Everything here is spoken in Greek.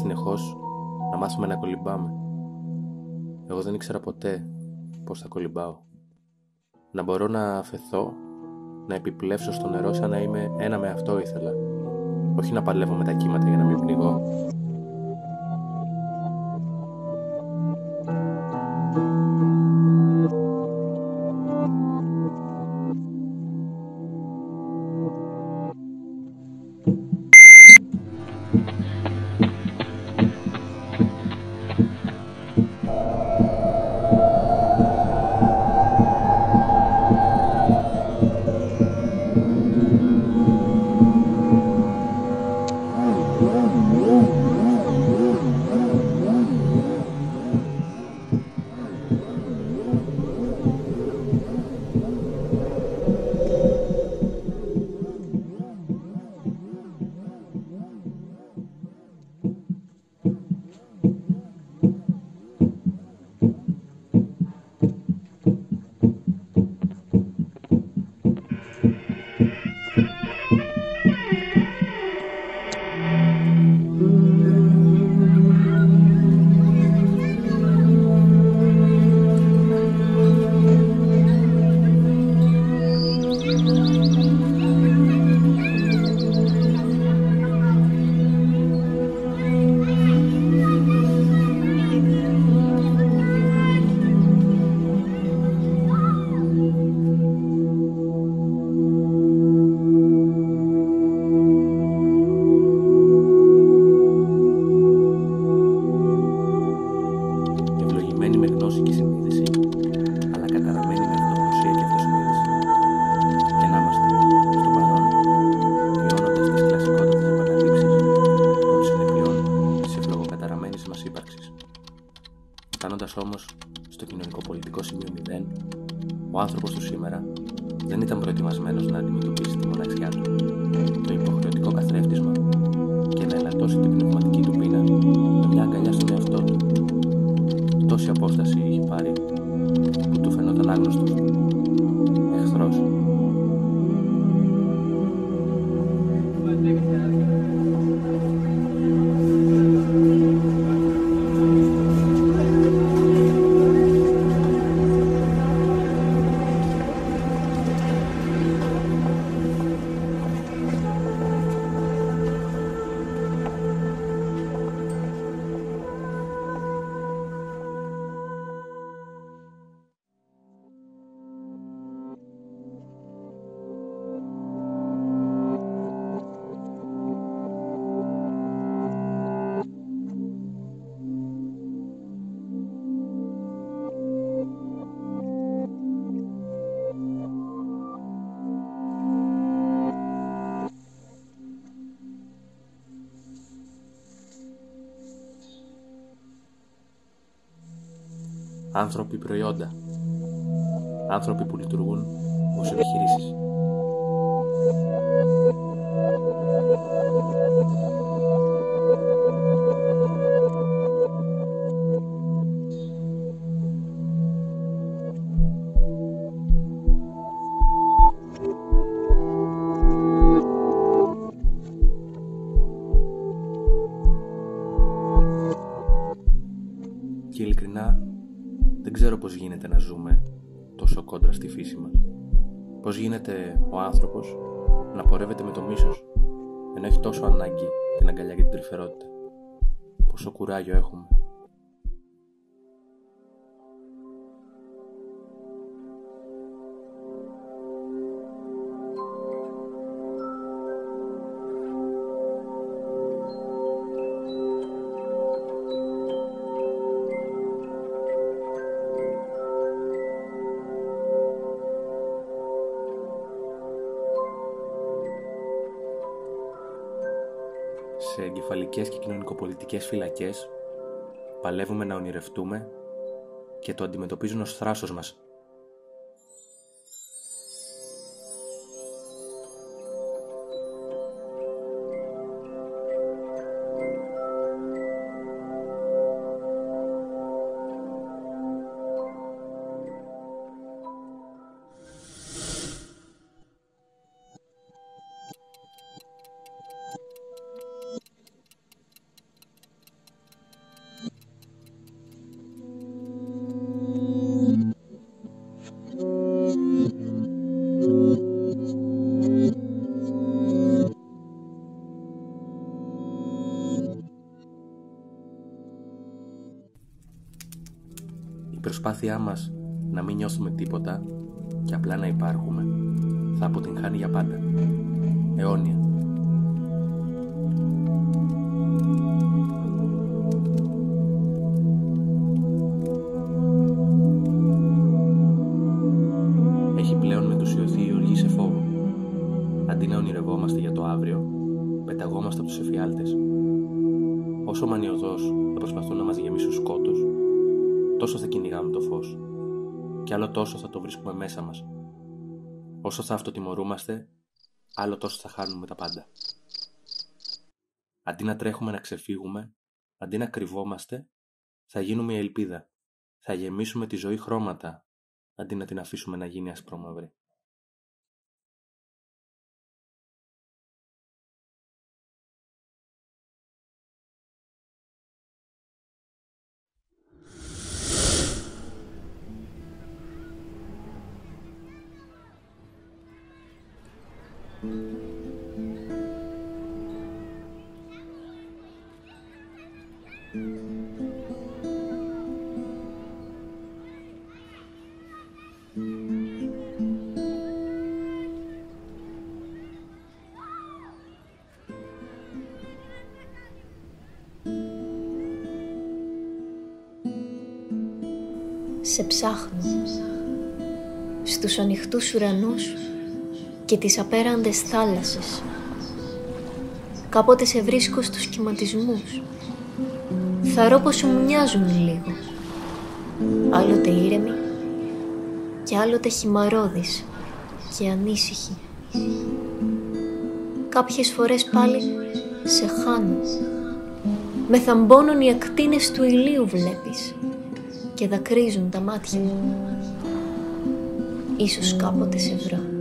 συνεχώς να μάθουμε να κολυμπάμε. Εγώ δεν ήξερα ποτέ πώς θα κολυμπάω. Να μπορώ να αφεθώ, να επιπλέψω στο νερό σαν να είμαι ένα με αυτό ήθελα. Όχι να παλεύω με τα κύματα για να μην πνιγώ. Ευλογημένη με γνώση και συνείδηση, αλλά καταραμένη με αυτογνωσία και αυτοσυνείδηση. Και να είμαστε στο παρόν, βιώνοντας τις κλασικότατες επαναλήψεις των συνεπειών της ευλογοκαταραμένης μας ύπαρξης. Φτάνοντας όμως στο κοινωνικοπολιτικό σημείο 0, ο άνθρωπος του σήμερα δεν ήταν προετοιμασμένος να αντιμετωπίσει τη μοναξιά του, το υποχρεωτικό καθρέφτισμα και να ελαττώσει την πνευματική του πείνα με μια αγκαλιά στον εαυτό του. Τόση απόσταση είχε πάρει που του φαινόταν άγνωστος, εχθρός. Άνθρωποι προϊόντα. Άνθρωποι που λειτουργούν ως επιχειρήσεις. Και ειλικρινά δεν ξέρω πώς γίνεται να ζούμε τόσο κόντρα στη φύση μας. Πώς γίνεται ο άνθρωπος να πορεύεται με το μίσος, ενώ έχει τόσο ανάγκη την αγκαλιά και την τρυφερότητα. Πόσο κουράγιο έχουμε. Σε εγκεφαλικές και κοινωνικοπολιτικές φυλακές παλεύουμε να ονειρευτούμε και το αντιμετωπίζουν ως θράσος μας. Η προσπάθειά μας να μην νιώθουμε τίποτα και απλά να υπάρχουμε θα αποτυγχάνει για πάντα. Αιώνια. Έχει πλέον μετουσιωθεί η οργή σε φόβο. Αντί να ονειρευόμαστε για το αύριο, πεταγόμαστε από τους εφιάλτες. Όσο μανιωδώς θα προσπαθούν να μας γεμίσουν σκότος, τόσο θα κυνηγάμε το φως. Και άλλο τόσο θα το βρίσκουμε μέσα μας. Όσο θα αυτοτιμωρούμαστε, άλλο τόσο θα χάνουμε τα πάντα. Αντί να τρέχουμε να ξεφύγουμε, αντί να κρυβόμαστε, θα γίνουμε η ελπίδα. Θα γεμίσουμε τη ζωή χρώματα, αντί να την αφήσουμε να γίνει ασπρόμαυρη. Σε ψάχνω στους ανοιχτούς ουρανούς και τις απέραντες θάλασσες. Κάποτε σε βρίσκω στους κυματισμούς. Θαρώ πως σου μοιάζουν λίγο. Άλλοτε ήρεμοι και άλλοτε χυμαρώδεις και ανήσυχοι. Κάποιες φορές πάλι σε χάνω. Με θαμπώνουν οι ακτίνες του ηλίου βλέπεις και δακρύζουν τα μάτια μου. Ίσως κάποτε σε βρω.